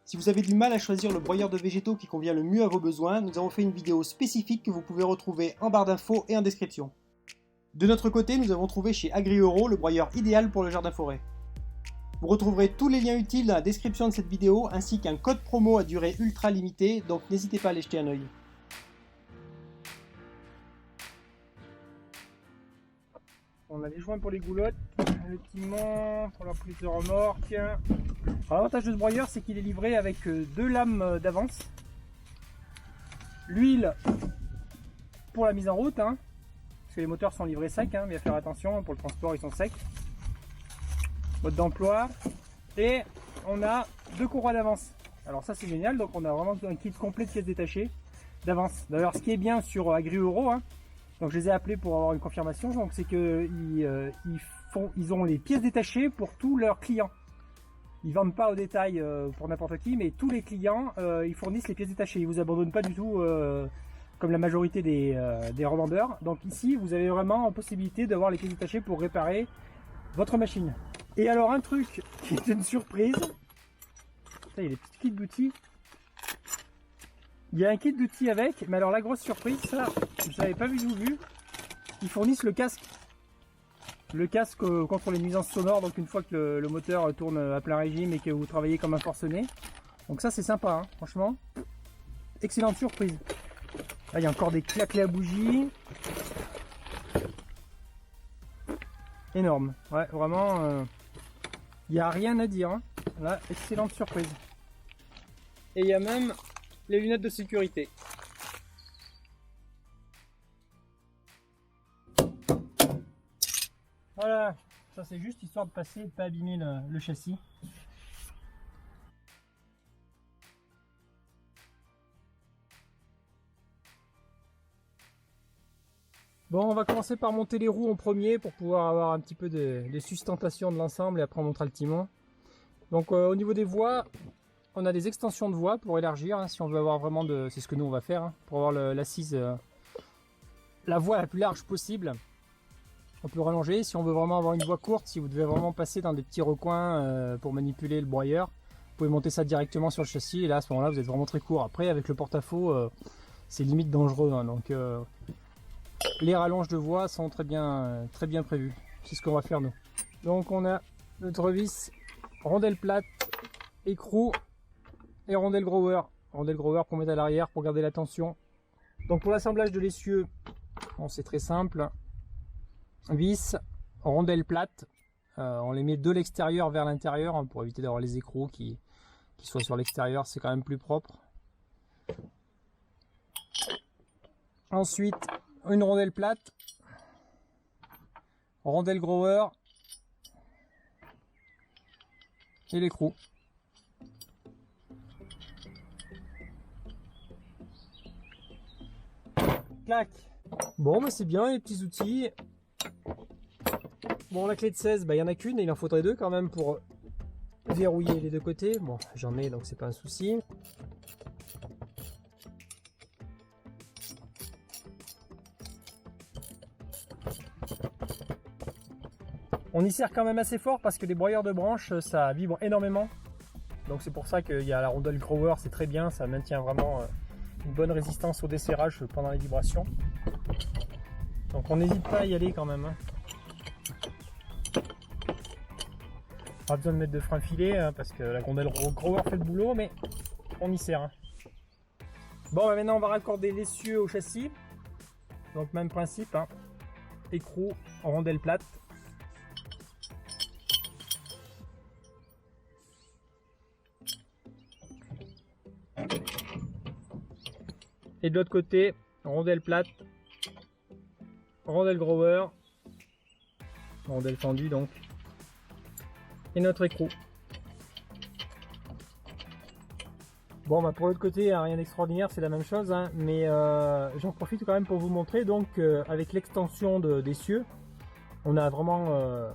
Si vous avez du mal à choisir le broyeur de végétaux qui convient le mieux à vos besoins, nous avons fait une vidéo spécifique que vous pouvez retrouver en barre d'infos et en description. De notre côté, nous avons trouvé chez AgriEuro le broyeur idéal pour le jardin forêt. Vous retrouverez tous les liens utiles dans la description de cette vidéo ainsi qu'un code promo à durée ultra limitée, donc n'hésitez pas à aller jeter un œil. On a les joints pour les goulottes, le timon pour la prise de remorque. L'avantage de ce broyeur, c'est qu'il est livré avec deux lames d'avance, l'huile pour la mise en route, parce que les moteurs sont livrés secs, mais à faire attention, pour le transport ils sont secs. Mode d'emploi, et on a deux courroies d'avance. Alors ça c'est génial, donc on a vraiment un kit complet de pièces détachées d'avance. D'ailleurs ce qui est bien sur AgriEuro, donc je les ai appelés pour avoir une confirmation, donc c'est que ils ont les pièces détachées pour tous leurs clients. Ils vendent pas au détail pour n'importe qui, mais tous les clients ils fournissent les pièces détachées. Ils vous abandonnent pas du tout comme la majorité des revendeurs. Donc ici vous avez vraiment la possibilité d'avoir les pièces détachées pour réparer votre machine. Et alors un truc qui est une surprise, il y a des petits kits d'outils. Il y a un kit d'outils avec, mais alors la grosse surprise, ça, je n'avais pas vu, ils fournissent le casque. Le casque contre les nuisances sonores, donc une fois que le moteur tourne à plein régime et que vous travaillez comme un forcené. Donc ça c'est sympa, franchement. Excellente surprise. Là il y a encore des claquets à bougie. Énorme, ouais vraiment, il n'y a rien à dire. Là, excellente surprise. Et il y a même les lunettes de sécurité. Voilà, ça c'est juste histoire de passer et de ne pas abîmer le châssis. Bon, on va commencer par monter les roues en premier pour pouvoir avoir un petit peu de sustentation de l'ensemble et après on montera le timon. Donc au niveau des voies, on a des extensions de voies pour élargir, si on veut avoir vraiment de... C'est ce que nous on va faire, pour avoir l'assise, la voie la plus large possible. On peut rallonger, si on veut vraiment avoir une voie courte, si vous devez vraiment passer dans des petits recoins pour manipuler le broyeur, vous pouvez monter ça directement sur le châssis et là à ce moment-là vous êtes vraiment très court. Après avec le porte-à-faux, c'est limite dangereux, donc les rallonges de voie sont très bien prévues. C'est ce qu'on va faire nous. Donc on a notre vis rondelle plate, écrou et rondelle grower. Rondelle grower pour mettre à l'arrière pour garder la tension. Donc pour l'assemblage de l'essieu, bon, c'est très simple. Vis, rondelle plate. On les met de l'extérieur vers l'intérieur pour éviter d'avoir les écrous qui soient sur l'extérieur. C'est quand même plus propre. Ensuite, une rondelle plate, rondelle grower et l'écrou. Clac. Bon, bah c'est bien les petits outils. Bon, la clé de 16, il n'y en a qu'une et il en faudrait deux quand même pour verrouiller les deux côtés. Bon, j'en ai donc c'est pas un souci. On y serre quand même assez fort parce que les broyeurs de branches ça vibre énormément. Donc c'est pour ça qu'il y a la rondelle grower, c'est très bien, ça maintient vraiment une bonne résistance au desserrage pendant les vibrations. Donc on n'hésite pas à y aller quand même. Pas besoin de mettre de frein filet parce que la rondelle grower fait le boulot, mais on y sert. Bon, maintenant on va raccorder l'essieu au châssis. Donc même principe, écrou, rondelle plate. Et de l'autre côté, rondelle plate, rondelle grower, rondelle fendue donc, et notre écrou. Bon, bah pour l'autre côté, rien d'extraordinaire, c'est la même chose, mais j'en profite quand même pour vous montrer. Donc avec l'extension d'essieu, on a vraiment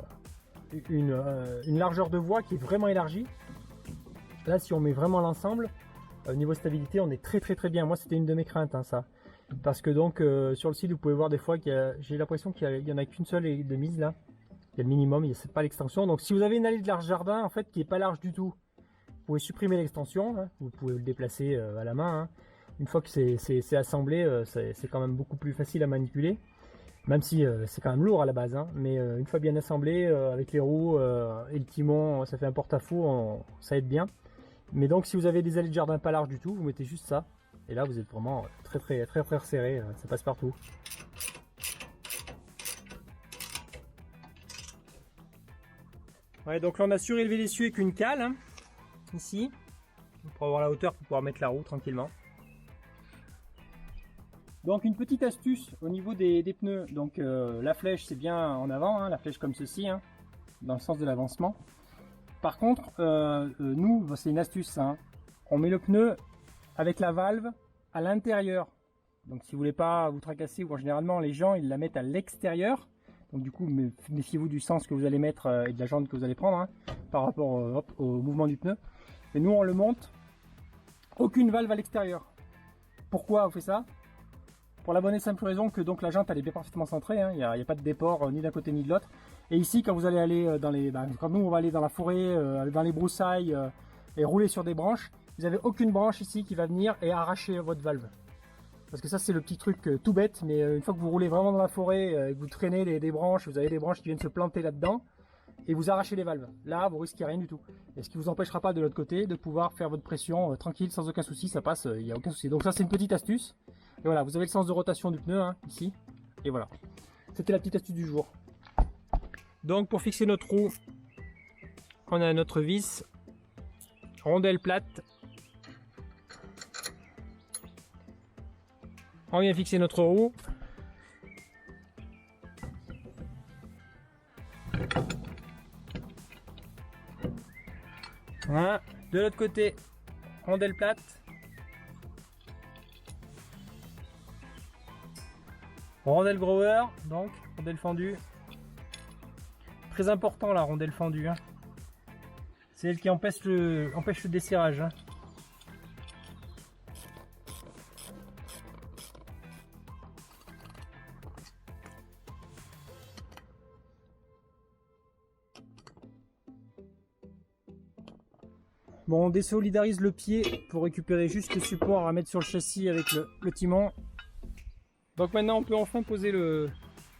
une largeur de voie qui est vraiment élargie. Là, si on met vraiment l'ensemble, au niveau stabilité, on est très bien. Moi, c'était une de mes craintes, ça. Parce que donc, sur le site, vous pouvez voir des fois j'ai l'impression qu'il y en a qu'une seule de mise là. Il y a le minimum, il n'y a pas l'extension. Donc, si vous avez une allée de large jardin, en fait, qui n'est pas large du tout, vous pouvez supprimer l'extension, hein. Vous pouvez le déplacer à la main, hein. Une fois que c'est assemblé, c'est quand même beaucoup plus facile à manipuler. Même si c'est quand même lourd à la base, hein. Mais une fois bien assemblé, avec les roues et le timon, ça fait un porte-à-faux, ça aide bien. Mais donc si vous avez des allées de jardin pas larges du tout, vous mettez juste ça. Et là vous êtes vraiment très resserré, ça passe partout. Ouais, donc là on a surélevé l'essieu avec une cale, hein, ici, pour avoir la hauteur pour pouvoir mettre la roue tranquillement. Donc une petite astuce au niveau des pneus, donc la flèche c'est bien en avant, hein, la flèche comme ceci, hein, dans le sens de l'avancement. Par contre, nous, c'est une astuce, hein, on met le pneu avec la valve à l'intérieur. Donc si vous voulez pas vous tracasser, ou généralement les gens ils la mettent à l'extérieur. Donc du coup, méfiez-vous du sens que vous allez mettre et de la jante que vous allez prendre, hein, par rapport au mouvement du pneu. Et nous on le monte, aucune valve à l'extérieur. Pourquoi on fait ça? Pour la bonne et simple raison que donc la jante elle est bien parfaitement centrée, hein, il n'y a pas de déport ni d'un côté ni de l'autre. Et ici quand vous allez aller dans les, quand nous on va aller dans la forêt, dans les broussailles et rouler sur des branches, vous n'avez aucune branche ici qui va venir et arracher votre valve. Parce que ça c'est le petit truc tout bête, mais une fois que vous roulez vraiment dans la forêt, que vous traînez des branches, vous avez des branches qui viennent se planter là-dedans, et vous arrachez les valves. Là vous risquez rien du tout. Et ce qui vous empêchera pas de l'autre côté de pouvoir faire votre pression tranquille, sans aucun souci, ça passe, il n'y a aucun souci. Donc ça c'est une petite astuce. Et voilà, vous avez le sens de rotation du pneu, hein, ici. Et voilà. C'était la petite astuce du jour. Donc pour fixer notre roue, on a notre vis, rondelle plate. On vient fixer notre roue. Voilà. De l'autre côté, rondelle plate. Rondelle grower, donc rondelle fendue. Très important la rondelle fendue, hein. C'est elle qui empêche le desserrage, hein. Bon, on désolidarise le pied pour récupérer juste le support à mettre sur le châssis avec le timon. Donc maintenant on peut enfin poser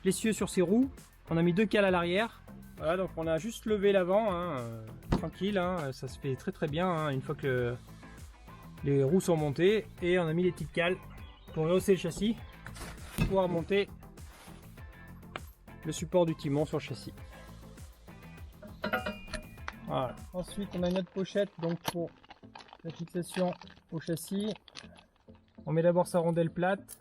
l'essieu sur ses roues. On a mis 2 cales à l'arrière. Voilà, donc on a juste levé l'avant, hein, tranquille, hein, ça se fait très bien, hein, une fois que les roues sont montées. Et on a mis les petites cales pour rehausser le châssis, pour pouvoir monter le support du timon sur le châssis. Voilà. Ensuite on a une autre pochette donc pour la fixation au châssis. On met d'abord sa rondelle plate.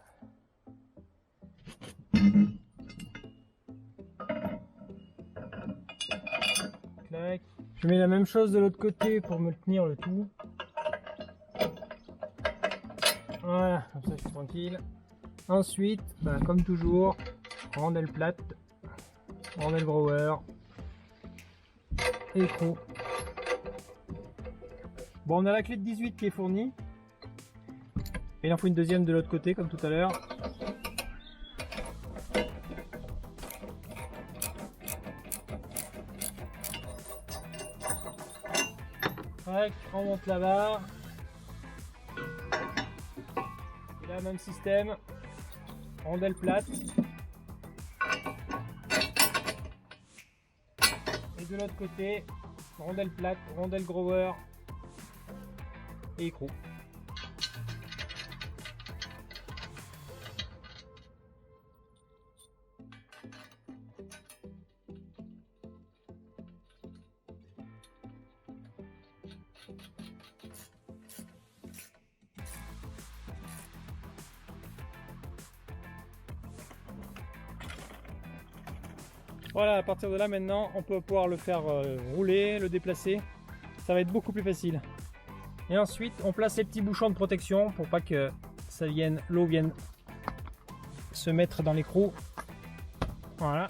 Clac. Je mets la même chose de l'autre côté pour me tenir le tout. Voilà, comme ça je suis tranquille. Ensuite, comme toujours, rondelle plate, rondelle grower, écrou. Bon, on a la clé de 18 qui est fournie. Et il en faut une deuxième de l'autre côté comme tout à l'heure. On monte la barre. Et là, même système. Rondelle plate. Et de l'autre côté, rondelle plate, rondelle grower et écrou. Voilà, à partir de là maintenant on peut pouvoir le faire rouler, le déplacer, ça va être beaucoup plus facile. Et ensuite on place les petits bouchons de protection pour pas que l'eau vienne se mettre dans l'écrou. Voilà.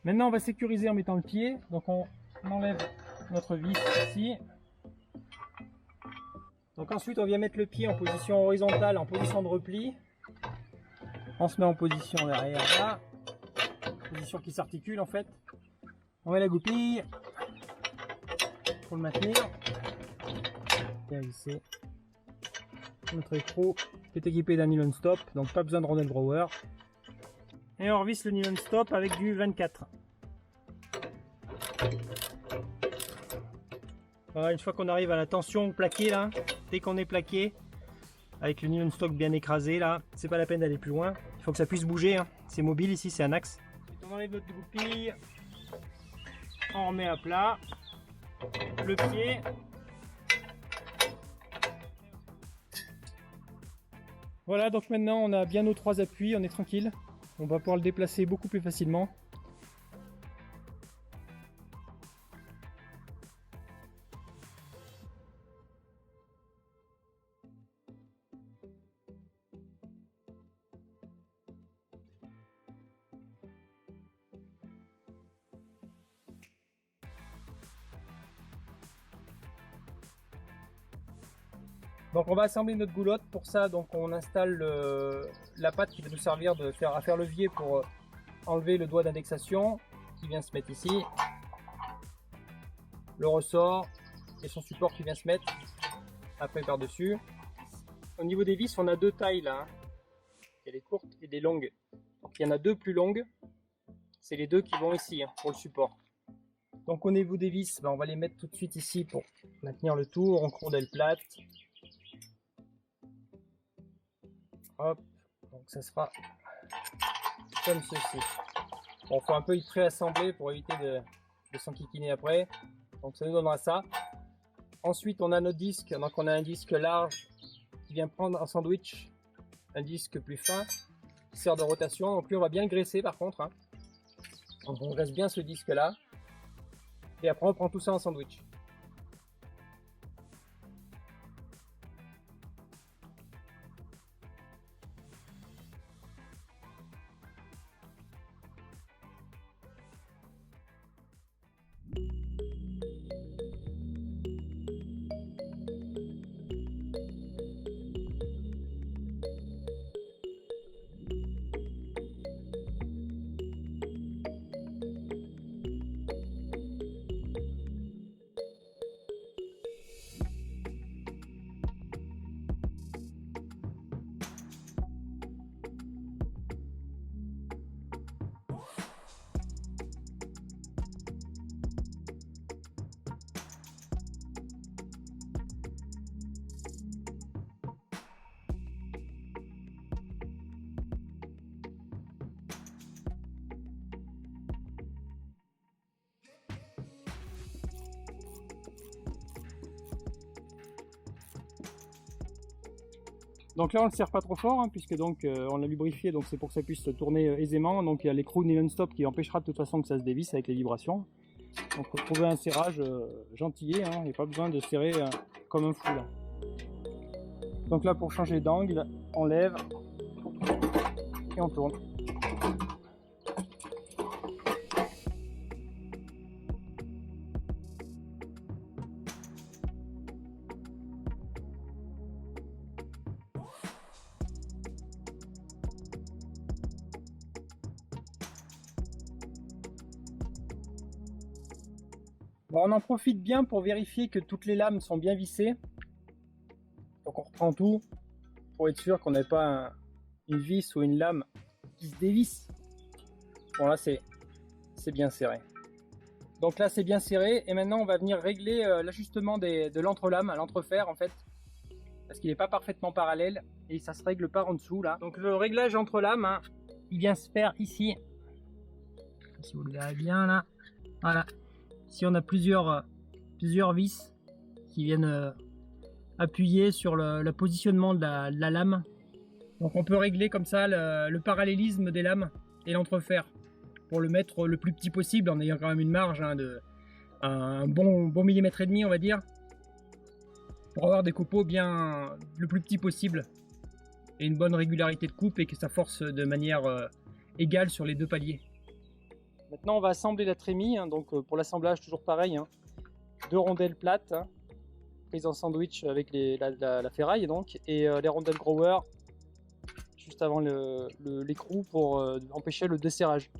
Maintenant on va sécuriser en mettant le pied, donc on enlève notre vis ici. Donc ensuite on vient mettre le pied en position horizontale, en position de repli. On se met en position derrière là. Position qui s'articule en fait. On met la goupille. pour le maintenir. Bien vissé. Notre écrou qui est équipé d'un nylon stop, donc pas besoin de rondelle grower. Et on revisse le nylon stop avec du 24. Voilà, une fois qu'on arrive à la tension plaquée là, dès qu'on est plaqué, avec le nylon stop bien écrasé là, c'est pas la peine d'aller plus loin. Il faut que ça puisse bouger, hein. C'est mobile ici, c'est un axe. On enlève notre goupille, on remet à plat le pied. Voilà, donc maintenant on a bien nos 3 appuis, on est tranquille. On va pouvoir le déplacer beaucoup plus facilement. Donc on va assembler notre goulotte. Pour ça, donc on installe la patte qui va nous servir à faire levier pour enlever le doigt d'indexation qui vient se mettre ici, le ressort et son support qui vient se mettre après par dessus. Au niveau des vis, on a 2 tailles là, hein. Il y a des courtes et des longues. Donc il y en a 2 plus longues, c'est les 2 qui vont ici, hein, pour le support. Donc au niveau des vis, on va les mettre tout de suite ici pour maintenir le tour en rondelle plate. Hop, donc ça sera comme ceci. Bon, faut un peu y préassembler pour éviter de s'enquiquiner après. Donc ça nous donnera ça. Ensuite on a notre disque, donc on a un disque large qui vient prendre un sandwich, un disque plus fin qui sert de rotation. Donc lui on va bien le graisser par contre, hein. Donc on graisse bien ce disque là. Et après on prend tout ça en sandwich. Donc là on ne le serre pas trop fort, hein, puisque donc on l'a lubrifié, donc c'est pour que ça puisse tourner aisément. Donc il y a l'écrou nylon stop qui empêchera de toute façon que ça se dévisse avec les vibrations. Donc il faut trouver un serrage gentillet, hein, il n'y a pas besoin de serrer comme un fou là. Donc là pour changer d'angle, on lève et on tourne. Bon, on en profite bien pour vérifier que toutes les lames sont bien vissées. Donc on reprend tout pour être sûr qu'on n'ait pas une vis ou une lame qui se dévisse. Bon là c'est bien serré. Donc là c'est bien serré et maintenant on va venir régler l'ajustement de l'entrelame à l'entrefer en fait. Parce qu'il n'est pas parfaitement parallèle et ça se règle par en dessous là. Donc le réglage entre lames, hein, il vient se faire ici. Si vous le verrez bien là. Voilà. Ici on a plusieurs vis qui viennent appuyer sur le positionnement de la lame. Donc on peut régler comme ça le parallélisme des lames et l'entrefer pour le mettre le plus petit possible en ayant quand même une marge, hein, de un bon millimètre et demi on va dire, pour avoir des copeaux bien le plus petit possible et une bonne régularité de coupe et que ça force de manière égale sur les 2 paliers. Maintenant on va assembler la trémie, hein, donc pour l'assemblage toujours pareil, hein, 2 rondelles plates, hein, prises en sandwich avec la ferraille donc, et les rondelles grower juste avant l'écrou pour empêcher le desserrage.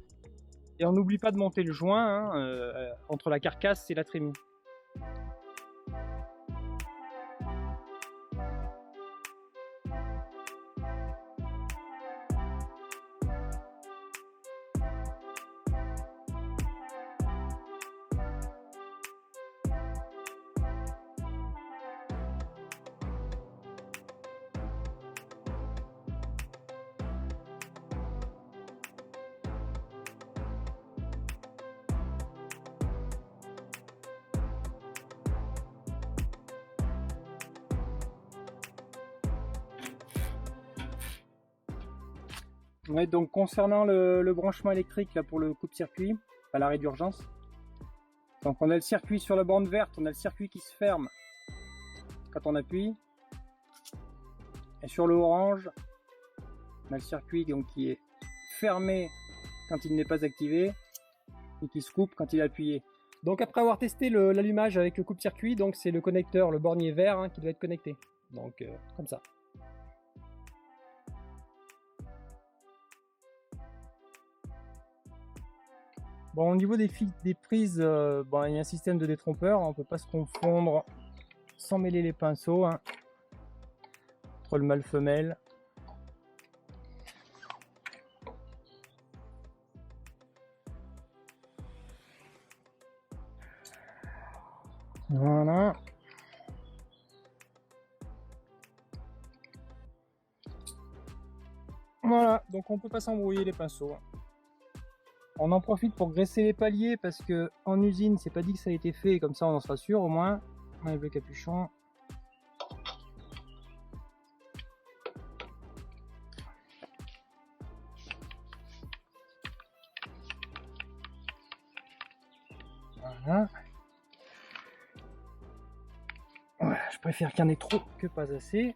Et on n'oublie pas de monter le joint, hein, entre la carcasse et la trémie. Ouais, donc concernant le branchement électrique là, pour le coupe-circuit, à l'arrêt d'urgence. Donc on a le circuit sur la borne verte, on a le circuit qui se ferme quand on appuie. Et sur le orange, on a le circuit donc, qui est fermé quand il n'est pas activé et qui se coupe quand il est appuyé. Donc après avoir testé l'allumage avec le coupe-circuit, donc c'est le connecteur, le bornier vert hein, qui doit être connecté. Donc comme ça. Bon, au niveau des prises, bon, il y a un système de détrompeur, on ne peut pas se confondre sans mêler les pinceaux hein, entre le mâle-femelle. Voilà. Voilà, donc on peut pas s'embrouiller les pinceaux. On en profite pour graisser les paliers parce que en usine c'est pas dit que ça a été fait et comme ça on en sera sûr au moins. On enlève le capuchon. Voilà. Voilà, je préfère qu'il y en ait trop que pas assez.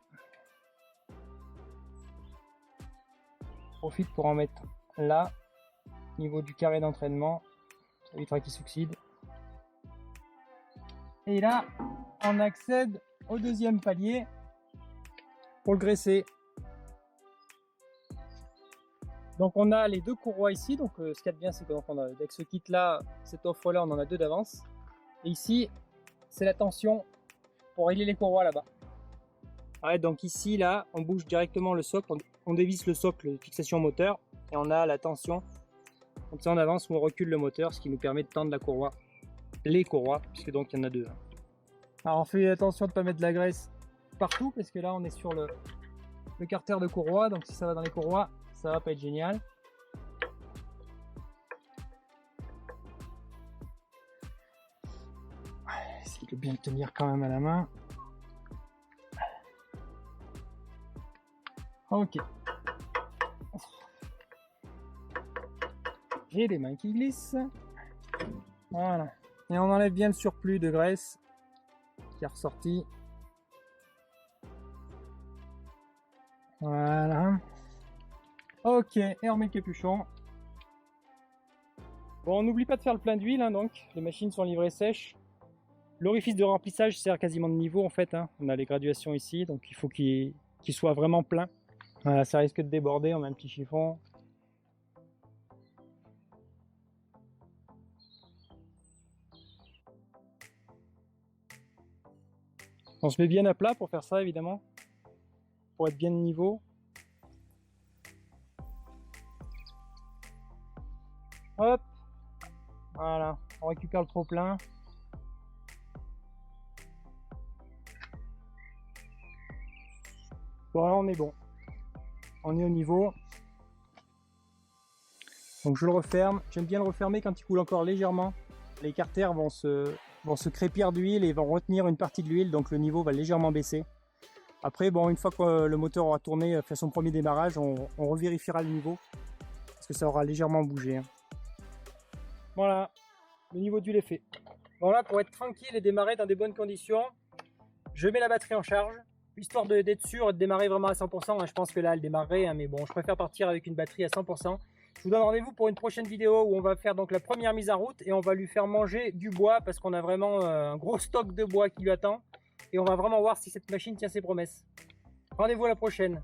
Je profite pour en mettre là, au niveau du carré d'entraînement. Ça évitera qu'il s'oxyde. Et là, on accède au deuxième palier pour le graisser. Donc on a les deux courroies ici. Donc ce qu'il y a de bien, c'est que donc, avec ce kit là, cette offre là, on en a deux d'avance. Et ici, c'est la tension pour régler les courroies là-bas. Ouais, donc ici, là, on bouge directement le socle, on dévisse le socle de fixation moteur et on a la tension. Comme ça, on avance ou on recule le moteur, ce qui nous permet de tendre la courroie, les courroies, puisque donc il y en a deux. Alors on fait attention de ne pas mettre de la graisse partout, parce que là on est sur le carter de courroie, donc si ça va dans les courroies, ça va pas être génial. Essaye de bien le tenir quand même à la main. Ok. J'ai les mains qui glissent. Voilà. Et on enlève bien le surplus de graisse qui est ressorti. Voilà. Ok, et on met le capuchon. Bon, on n'oublie pas de faire le plein d'huile, hein, donc. Les machines sont livrées sèches. L'orifice de remplissage sert quasiment de niveau, en fait. Hein. On a les graduations ici, donc il faut qu'il soit vraiment plein. Voilà, ça risque de déborder, on met un petit chiffon. On se met bien à plat pour faire ça, évidemment, pour être bien de niveau. Hop, voilà, on récupère le trop plein. Voilà, on est bon. On est au niveau. Donc je le referme. J'aime bien le refermer quand il coule encore légèrement. Les carters vont se crépir d'huile et vont retenir une partie de l'huile, donc le niveau va légèrement baisser. Après, bon, une fois que le moteur aura tourné, fait son premier démarrage, on revérifiera le niveau, parce que ça aura légèrement bougé. Hein. Voilà, le niveau d'huile est fait. Voilà, pour être tranquille et démarrer dans des bonnes conditions, je mets la batterie en charge, histoire d'être sûr et de démarrer vraiment à 100%. Hein. Je pense que là, elle démarrerait, hein, mais bon, je préfère partir avec une batterie à 100%. Je vous donne rendez-vous pour une prochaine vidéo où on va faire donc la première mise en route et on va lui faire manger du bois parce qu'on a vraiment un gros stock de bois qui lui attend et on va vraiment voir si cette machine tient ses promesses. Rendez-vous à la prochaine.